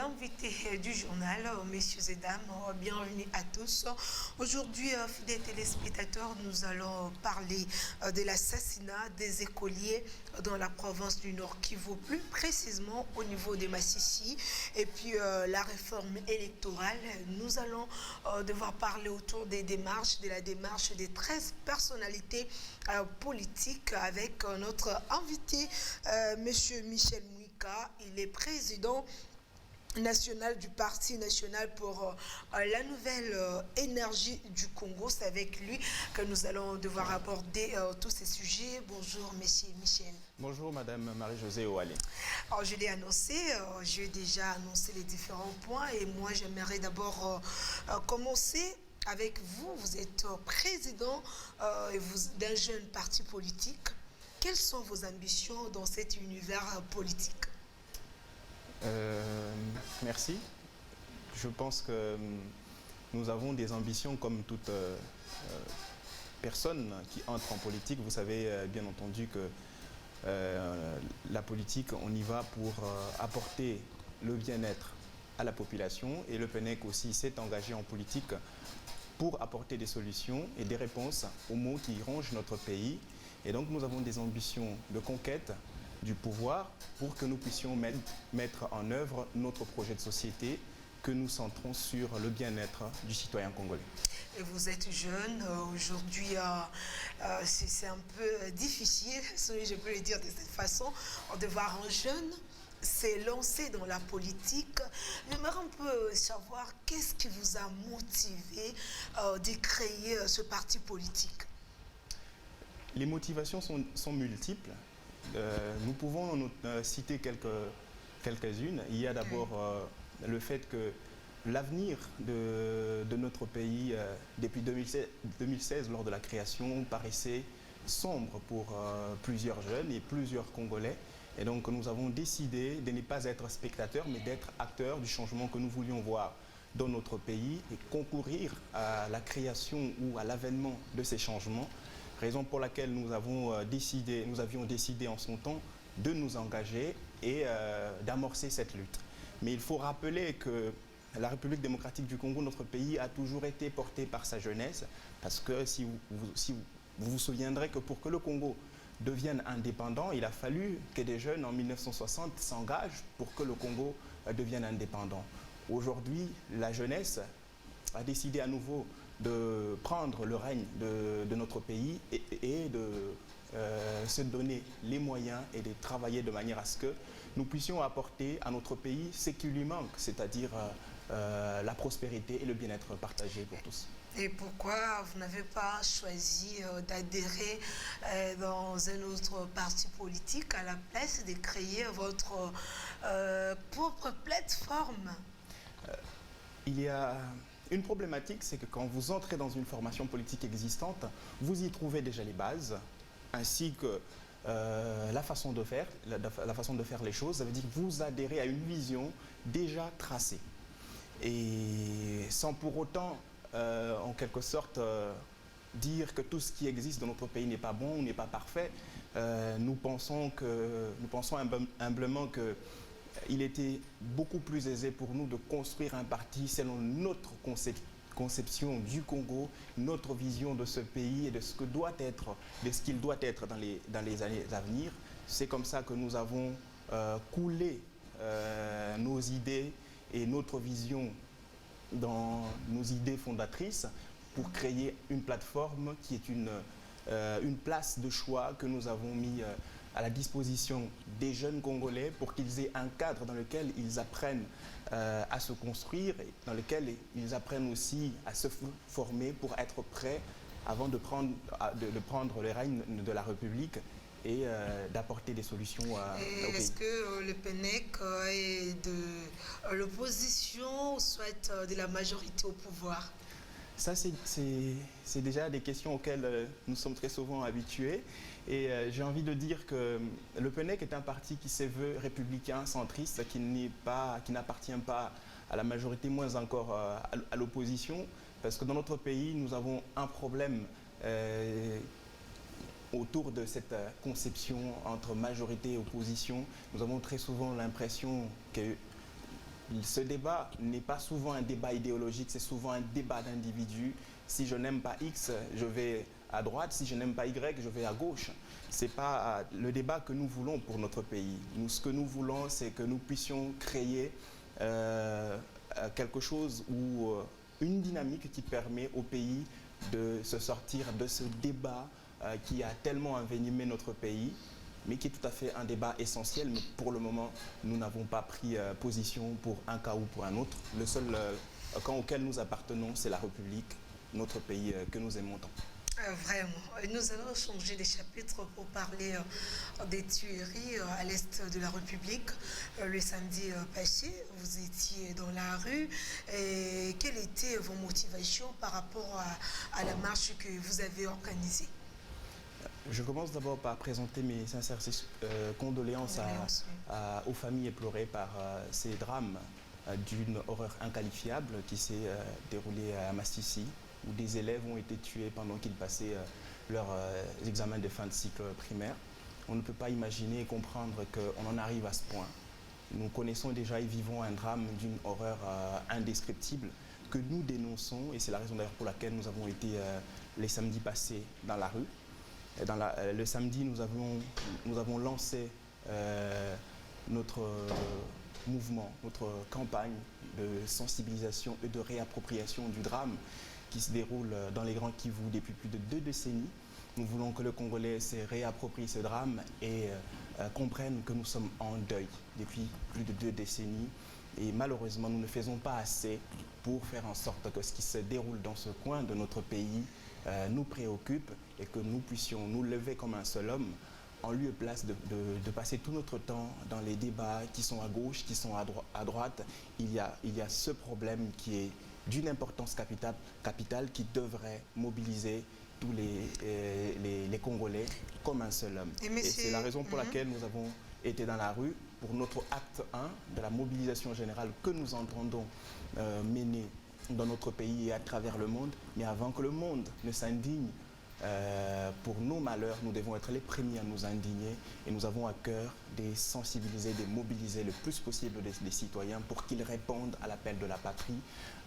l'invité du journal, messieurs et dames, bienvenue à tous. Aujourd'hui, fidèles téléspectateurs, nous allons parler de l'assassinat des écoliers dans la province du Nord Kivu, plus précisément au niveau de Massissi, et puis la réforme électorale. Nous allons devoir parler autour des démarches, de la démarche des 13 personnalités politiques avec notre invité, monsieur Michel Mouika. Il est président national du Parti national pour la nouvelle énergie du Congo. C'est avec lui que nous allons devoir aborder tous ces sujets. Bonjour, monsieur Michel. Bonjour, madame Marie-Josée Ouali. Alors, je l'ai annoncé, j'ai déjà annoncé les différents points et moi, j'aimerais d'abord commencer avec vous. Vous êtes président d'un jeune parti politique. Quelles sont vos ambitions dans cet univers politique? Merci. Je pense que nous avons des ambitions comme toute personne qui entre en politique. Vous savez bien entendu que la politique, on y va pour apporter le bien-être à la population, et le PNEC aussi s'est engagé en politique pour apporter des solutions et des réponses aux maux qui rongent notre pays. Et donc nous avons des ambitions de conquête du pouvoir pour que nous puissions mettre en œuvre notre projet de société que nous centrons sur le bien-être du citoyen congolais. Et vous êtes jeune, aujourd'hui c'est un peu difficile, si je peux le dire de cette façon, de voir un jeune s'est lancé dans la politique. J'aimerais un peu savoir qu'est-ce qui vous a motivé de créer ce parti politique. Les motivations sont multiples. Nous pouvons citer quelques-unes. Il y a d'abord le fait que l'avenir de notre pays, depuis 2016, lors de la création, paraissait sombre pour plusieurs jeunes et plusieurs Congolais. Et donc nous avons décidé de ne pas être spectateurs, mais d'être acteurs du changement que nous voulions voir dans notre pays et concourir à la création ou à l'avènement de ces changements. Raison pour laquelle nous avions décidé en son temps de nous engager et d'amorcer cette lutte. Mais il faut rappeler que la République démocratique du Congo, notre pays, a toujours été porté par sa jeunesse, parce que si vous vous souviendrez que pour que le Congo devienne indépendant, il a fallu que des jeunes en 1960 s'engagent pour que le Congo devienne indépendant. Aujourd'hui, la jeunesse a décidé à nouveau de prendre le règne de notre pays et de se donner les moyens et de travailler de manière à ce que nous puissions apporter à notre pays ce qui lui manque, c'est-à-dire la prospérité et le bien-être partagé pour tous. Et pourquoi vous n'avez pas choisi d'adhérer dans un autre parti politique à la place de créer votre propre plateforme? Il y a une problématique, c'est que quand vous entrez dans une formation politique existante, vous y trouvez déjà les bases, ainsi que la façon de faire les choses. Ça veut dire que vous adhérez à une vision déjà tracée. Et sans pour autant, en quelque sorte, dire que tout ce qui existe dans notre pays n'est pas bon ou n'est pas parfait, nous pensons humblement que il était beaucoup plus aisé pour nous de construire un parti selon notre conception du Congo, notre vision de ce pays et de ce que doit être, de ce qu'il doit être dans les années à venir. C'est comme ça que nous avons coulé nos idées et notre vision dans nos idées fondatrices pour créer une plateforme qui est une place de choix que nous avons mis à la disposition des jeunes Congolais pour qu'ils aient un cadre dans lequel ils apprennent à se construire, et dans lequel ils apprennent aussi à se former pour être prêts avant de prendre le règne de la République et d'apporter des solutions au pays. Est-ce que le PNEC est de l'opposition ou soit de la majorité au pouvoir? Ça, c'est déjà des questions auxquelles nous sommes très souvent habitués. Et j'ai envie de dire que le PNEC est un parti qui se veut républicain, centriste, qui n'appartient pas à la majorité, moins encore à l'opposition. Parce que dans notre pays, nous avons un problème autour de cette conception entre majorité et opposition. Nous avons très souvent l'impression que Ce débat n'est pas souvent un débat idéologique, c'est souvent un débat d'individus. Si je n'aime pas X, je vais à droite. Si je n'aime pas Y, je vais à gauche. Ce n'est pas le débat que nous voulons pour notre pays. Nous, ce que nous voulons, c'est que nous puissions créer quelque chose ou une dynamique qui permet au pays de se sortir de ce débat qui a tellement envenimé notre pays, mais qui est tout à fait un débat essentiel. Mais pour le moment, nous n'avons pas pris position pour un cas ou pour un autre. Le seul camp auquel nous appartenons, c'est la République, notre pays que nous aimons tant. Vraiment. Nous allons changer de chapitre pour parler des tueries à l'est de la République. Le samedi passé, vous étiez dans la rue. Et quelles étaient vos motivations par rapport à la marche que vous avez organisée? Je commence d'abord par présenter mes sincères condoléances aux familles éplorées par ces drames d'une horreur inqualifiable qui s'est déroulée à Massissi, où des élèves ont été tués pendant qu'ils passaient leurs examens de fin de cycle primaire. On ne peut pas imaginer et comprendre qu'on en arrive à ce point. Nous connaissons déjà et vivons un drame d'une horreur indescriptible que nous dénonçons, et c'est la raison d'ailleurs pour laquelle nous avons été les samedis passés dans la rue. Le samedi, nous avons lancé notre mouvement, notre campagne de sensibilisation et de réappropriation du drame qui se déroule dans les Grands Kivu depuis plus de 2 décennies. Nous voulons que le Congolais se réapproprie ce drame et comprenne que nous sommes en deuil depuis plus de 2 décennies. Et malheureusement, nous ne faisons pas assez pour faire en sorte que ce qui se déroule dans ce coin de notre pays nous préoccupe et que nous puissions nous lever comme un seul homme en lieu et place de passer tout notre temps dans les débats qui sont à gauche, qui sont à droite. Il y a ce problème qui est d'une importance capitale qui devrait mobiliser tous les Congolais comme un seul homme. Et c'est la raison pour laquelle nous avons été dans la rue pour notre acte 1 de la mobilisation générale que nous entendons mener dans notre pays et à travers le monde. Mais avant que le monde ne s'indigne pour nos malheurs, nous devons être les premiers à nous indigner et nous avons à cœur de sensibiliser, de mobiliser le plus possible les citoyens pour qu'ils répondent à l'appel de la patrie,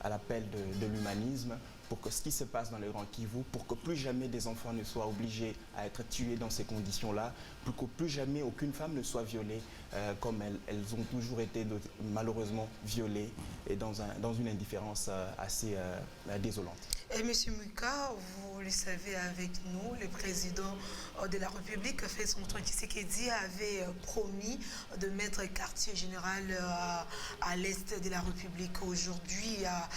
à l'appel de l'humanisme, pour que ce qui se passe dans le Grand Kivu, pour que plus jamais des enfants ne soient obligés à être tués dans ces conditions-là, pour que plus jamais aucune femme ne soit violée comme elles ont toujours été malheureusement violées et dans une indifférence assez désolante. Et M. Muka, vous le savez avec nous, le président de la République, Félix-Antoine Tshisekedi, avait promis de mettre quartier général à l'est de la République. Aujourd'hui, il y a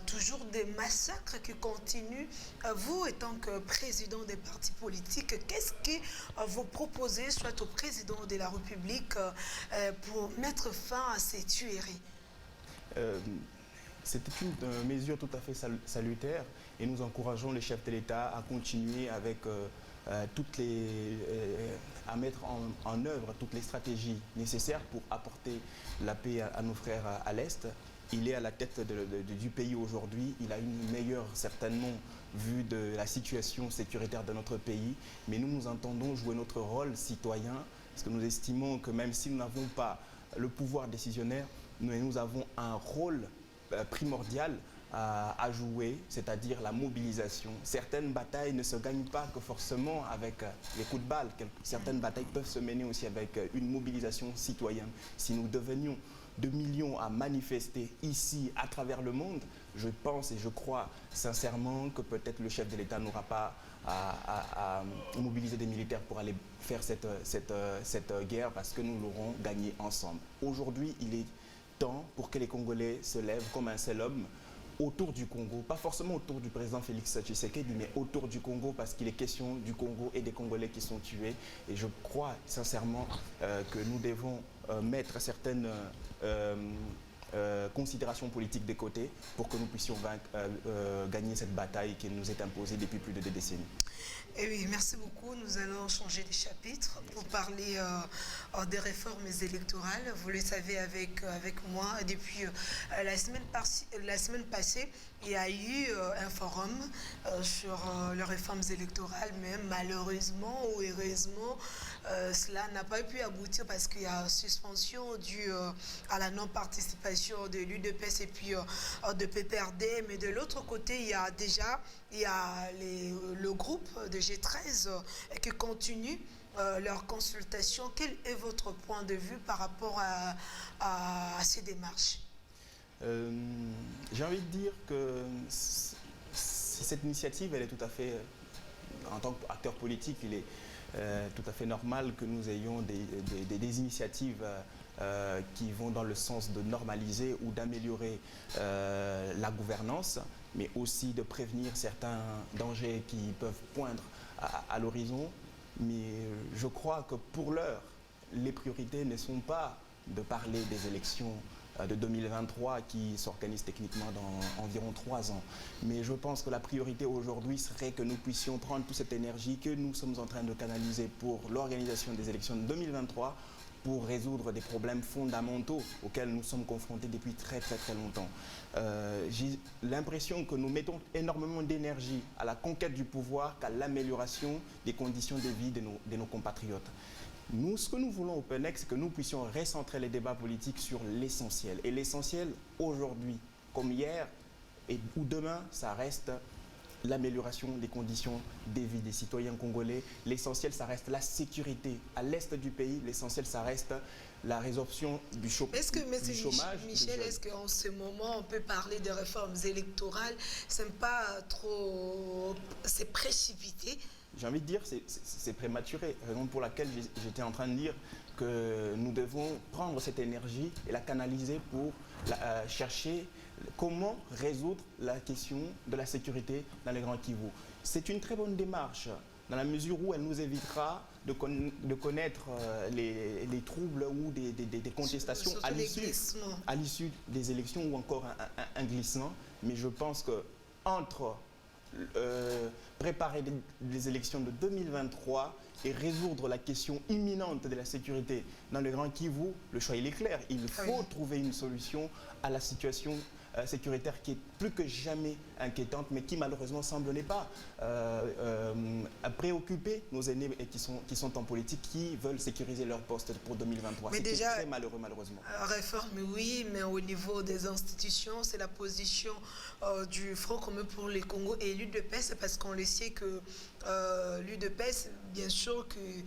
toujours des massacres qui continuent. Vous, étant que président des partis politiques, qu'est-ce que vous proposez, soit au président de la République, pour mettre fin à ces tueries? C'était une mesure tout à fait salutaire et nous encourageons les chefs de l'État à continuer avec à mettre en œuvre toutes les stratégies nécessaires pour apporter la paix à nos frères à l'Est. Il est à la tête du pays aujourd'hui, il a une meilleure certainement vue de la situation sécuritaire de notre pays, mais nous entendons jouer notre rôle citoyen parce que nous estimons que même si nous n'avons pas le pouvoir décisionnaire, nous avons un rôle primordial à jouer, c'est-à-dire la mobilisation. Certaines batailles ne se gagnent pas que forcément avec les coups de balle. Certaines batailles peuvent se mener aussi avec une mobilisation citoyenne. Si nous devenions 2 millions à manifester ici, à travers le monde, je pense et je crois sincèrement que peut-être le chef de l'État n'aura pas à mobiliser des militaires pour aller faire cette guerre parce que nous l'aurons gagnée ensemble. Aujourd'hui, il est temps pour que les Congolais se lèvent comme un seul homme autour du Congo, pas forcément autour du président Félix Tshisekedi, mais autour du Congo parce qu'il est question du Congo et des Congolais qui sont tués. Et je crois sincèrement que nous devons mettre certaines considérations politiques de côté pour que nous puissions gagner cette bataille qui nous est imposée depuis plus de 2 décennies. Et oui, merci beaucoup. Nous allons changer de chapitre pour parler des réformes électorales. Vous le savez avec moi, depuis la semaine passée, il y a eu un forum sur les réformes électorales, mais malheureusement ou heureusement, cela n'a pas pu aboutir parce qu'il y a suspension due à la non-participation de l'UDPS et puis de PPRD. Mais de l'autre côté, il y a le groupe de G13 qui continue leur consultation. Quel est votre point de vue par rapport à ces démarches? J'ai envie de dire que cette initiative, elle est tout à fait, en tant qu'acteur politique, il est tout à fait normal que nous ayons des initiatives qui vont dans le sens de normaliser ou d'améliorer la gouvernance, mais aussi de prévenir certains dangers qui peuvent poindre à l'horizon. Mais je crois que pour l'heure, les priorités ne sont pas de parler des élections de 2023 qui s'organisent techniquement dans environ 3 ans. Mais je pense que la priorité aujourd'hui serait que nous puissions prendre toute cette énergie que nous sommes en train de canaliser pour l'organisation des élections de 2023 pour résoudre des problèmes fondamentaux auxquels nous sommes confrontés depuis très longtemps. J'ai l'impression que nous mettons énormément d'énergie à la conquête du pouvoir qu'à l'amélioration des conditions de vie de nos compatriotes. Nous, ce que nous voulons au PNEC, c'est que nous puissions recentrer les débats politiques sur l'essentiel. Et l'essentiel, aujourd'hui, comme hier ou demain, ça reste l'amélioration des conditions de vie des citoyens congolais. L'essentiel, ça reste la sécurité. À l'est du pays, l'essentiel, ça reste la résorption du chômage. Michel, est-ce qu'en ce moment, on peut parler de réformes électorales? C'est pas trop... C'est précipité? J'ai envie de dire, c'est prématuré. Raison pour laquelle j'étais en train de dire que nous devons prendre cette énergie et la canaliser pour chercher comment résoudre la question de la sécurité dans les Grands Kivu. C'est une très bonne démarche dans la mesure où elle nous évitera de connaître les troubles ou des contestations à l'issue des élections ou encore un glissement. Mais je pense que entre préparer les élections de 2023 et résoudre la question imminente de la sécurité dans le Grand Kivu, le choix il est clair. Il faut trouver une solution à la situation sécuritaire qui est plus que jamais inquiétante, mais qui malheureusement semble n'est pas préoccuper nos aînés qui sont en politique, qui veulent sécuriser leur poste pour 2023. C'est très malheureux malheureusement. Réforme, oui, mais au niveau des institutions, c'est la position du Front commun pour les Congo et l'UDPS, parce qu'on le sait que l'UDPS, bien sûr qu'il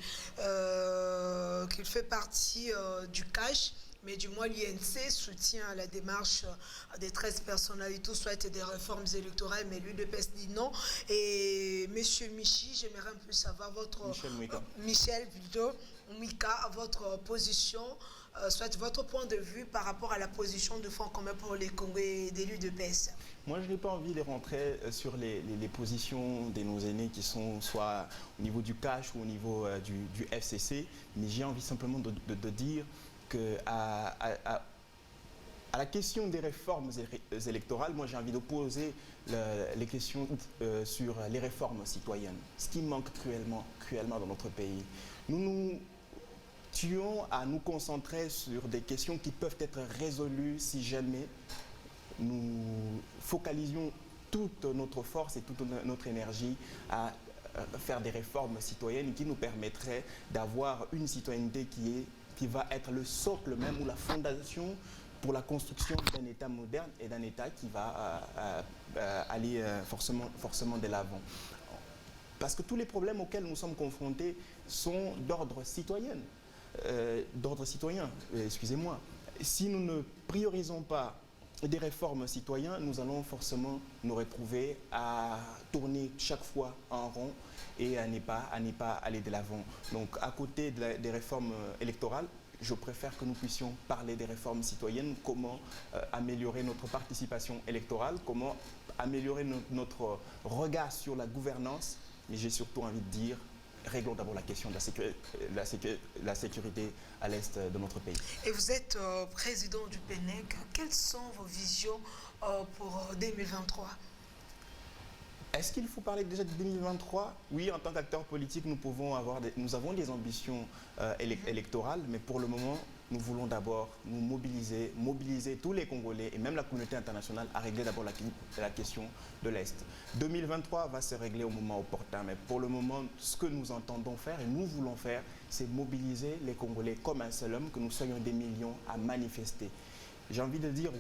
fait partie du cash, mais du moins l'INC soutient la démarche des 13 personnalités, souhaite des réformes électorales, mais l'UDPS dit non. Et Monsieur Michi, j'aimerais un peu savoir Michel plutôt, Mika, votre position, soit votre point de vue par rapport à la position du Front commun pour les Congolais et de l'UDPS. Moi, je n'ai pas envie de rentrer sur les positions de nos aînés qui sont soit au niveau du cash ou au niveau du FCC, mais j'ai envie simplement de dire qu'à la question des réformes électorales, moi j'ai envie de poser les questions sur les réformes citoyennes, ce qui manque cruellement dans notre pays. Nous nous tuons à nous concentrer sur des questions qui peuvent être résolues si jamais nous focalisions toute notre force et toute notre énergie à faire des réformes citoyennes qui nous permettraient d'avoir une citoyenneté qui va être le socle même ou la fondation pour la construction d'un État moderne et d'un État qui va aller forcément de l'avant. Parce que tous les problèmes auxquels nous sommes confrontés sont d'ordre citoyen. Excusez-moi. Si nous ne priorisons pas des réformes citoyennes, nous allons forcément nous retrouver à tourner chaque fois en rond et à ne pas aller de l'avant. Donc à côté des réformes électorales, je préfère que nous puissions parler des réformes citoyennes, comment améliorer notre participation électorale, comment améliorer notre regard sur la gouvernance, mais j'ai surtout envie de dire, réglons d'abord la question de la sécurité à l'est de notre pays. Et vous êtes président du PNEC, quelles sont vos visions pour 2023 ? Est-ce qu'il faut parler déjà de 2023 ? Oui, en tant qu'acteur politique, nous avons des ambitions électorales, mais pour le moment, nous voulons d'abord nous mobiliser tous les Congolais et même la communauté internationale à régler d'abord la question de l'Est. 2023 va se régler au moment opportun, mais pour le moment, ce que nous entendons faire et nous voulons faire, c'est mobiliser les Congolais comme un seul homme, que nous soyons des millions à manifester. J'ai envie de dire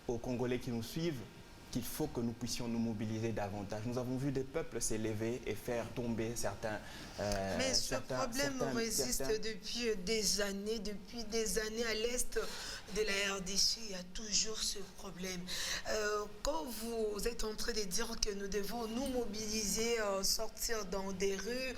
aux Congolais qui nous suivent qu'il faut que nous puissions nous mobiliser davantage. Nous avons vu des peuples s'élever et faire tomber certains... Mais ce problème résiste depuis des années à l'est de la RDC, il y a toujours ce problème. Quand vous êtes en train de dire que nous devons nous mobiliser, sortir dans des rues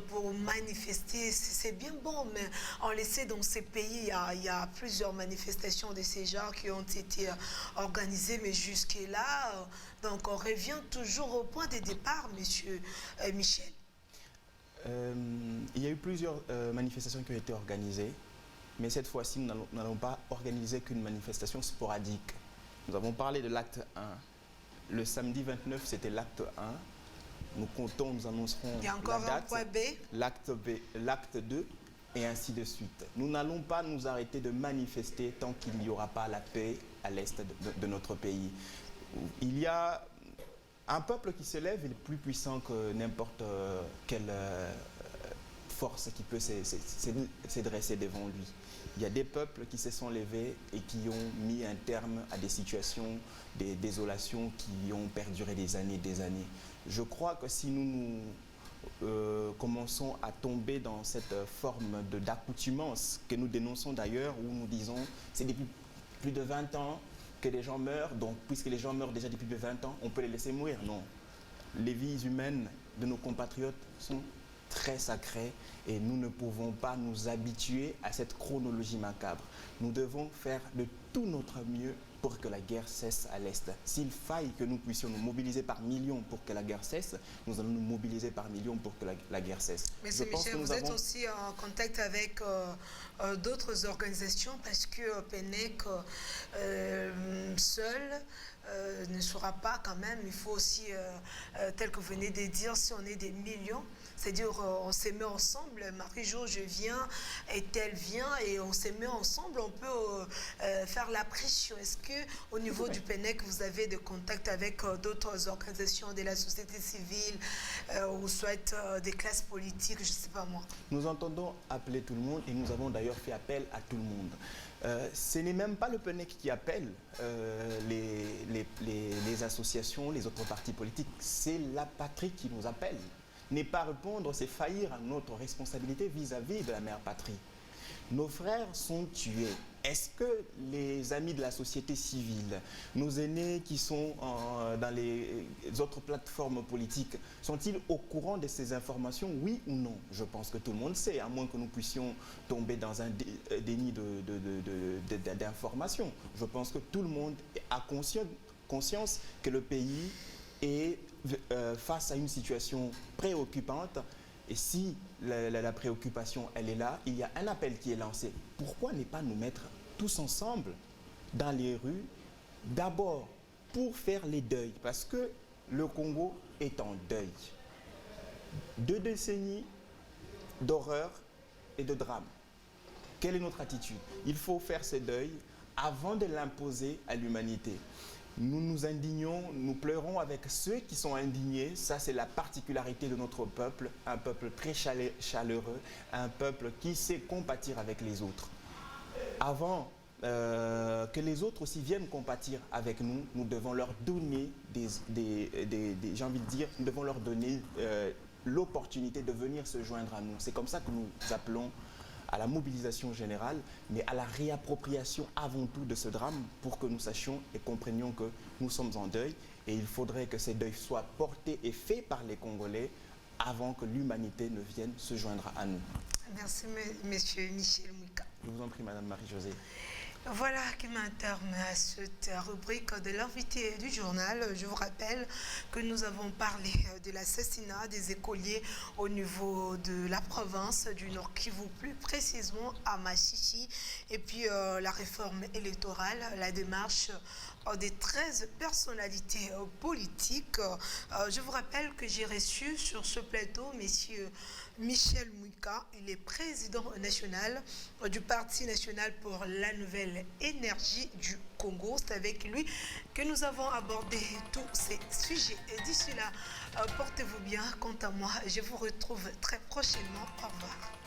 pour manifester, c'est bien bon, mais on le sait, dans ces pays, il y a plusieurs manifestations de ces genres qui ont été organisées, mais jusque-là, donc on revient toujours au point de départ, monsieur Michel. Il y a eu plusieurs manifestations qui ont été organisées, mais cette fois-ci, nous n'allons pas organiser qu'une manifestation sporadique. Nous avons parlé de l'acte 1. Le samedi 29, c'était l'acte 1. Nous comptons, nous annoncerons il y a encore la date, un point B. L'acte B, l'acte 2, et ainsi de suite. Nous n'allons pas nous arrêter de manifester tant qu'il n'y aura pas la paix à l'est de notre pays. Il y a un peuple qui se lève, il est plus puissant que n'importe quelle force qui peut se dresser devant lui. Il y a des peuples qui se sont levés et qui ont mis un terme à des situations, des désolations qui ont perduré des années et des années. Je crois que si nous commençons à tomber dans cette forme d'accoutumance que nous dénonçons d'ailleurs, où nous disons c'est depuis plus de 20 ans que les gens meurent, donc puisque les gens meurent déjà depuis plus de 20 ans, on peut les laisser mourir. Non. Les vies humaines de nos compatriotes sont très sacrées et nous ne pouvons pas nous habituer à cette chronologie macabre. Nous devons faire de tout notre mieux pour que la guerre cesse à l'Est. S'il faille que nous puissions nous mobiliser par millions pour que la guerre cesse, nous allons nous mobiliser par millions pour que la guerre cesse. Mais Michel, vous êtes aussi en contact avec d'autres organisations parce que PENEC seul ne sera pas quand même. Il faut aussi, tel que vous venez de dire, si on est des millions, c'est-à-dire on se met ensemble, Marie-Jo, je viens et tel vient et on se met ensemble, on peut faire la pression. Est-ce qu'au niveau du PENEC, vous avez des contacts avec d'autres organisations de la société civile ou soit des classes politiques, je ne sais pas moi? Nous entendons appeler tout le monde et nous avons d'ailleurs fait appel à tout le monde. Ce n'est même pas le PENEC qui appelle les associations, les autres partis politiques, c'est la patrie qui nous appelle. Ne pas répondre, c'est faillir à notre responsabilité vis-à-vis de la mère patrie. Nos frères sont tués. Est-ce que les amis de la société civile, nos aînés qui sont dans les autres plateformes politiques, sont-ils au courant de ces informations, oui ou non? Je pense que tout le monde sait, à moins que nous puissions tomber dans un déni d'informations. Je pense que tout le monde a conscience que le pays est face à une situation préoccupante. Et si la préoccupation, elle est là, il y a un appel qui est lancé. Pourquoi ne pas nous mettre tous ensemble dans les rues, d'abord pour faire les deuils, parce que le Congo est en deuil. 2 décennies d'horreur et de drame. Quelle est notre attitude? Il faut faire ce deuil avant de l'imposer à l'humanité. Nous nous indignons, nous pleurons avec ceux qui sont indignés. Ça, c'est la particularité de notre peuple, un peuple très chaleureux, un peuple qui sait compatir avec les autres. Avant que les autres aussi viennent compatir avec nous, nous devons leur donner j'ai envie de dire, nous devons leur donner l'opportunité de venir se joindre à nous. C'est comme ça que nous appelons à la mobilisation générale, mais à la réappropriation avant tout de ce drame pour que nous sachions et comprenions que nous sommes en deuil et il faudrait que ces deuils soient portés et faits par les Congolais avant que l'humanité ne vienne se joindre à nous. Merci, monsieur Michel Mouika. Je vous en prie, madame Marie-Josée. Voilà qui met un terme à cette rubrique de l'invité du journal. Je vous rappelle que nous avons parlé de l'assassinat des écoliers au niveau de la province du Nord Kivu, plus précisément à Masisi, et puis la réforme électorale, la démarche des 13 personnalités politiques. Je vous rappelle que j'ai reçu sur ce plateau Monsieur Michel Mouika, il est président national du Parti national pour la nouvelle énergie du Congo. C'est avec lui que nous avons abordé tous ces sujets. Et d'ici là, portez-vous bien. Quant à moi, je vous retrouve très prochainement. Au revoir.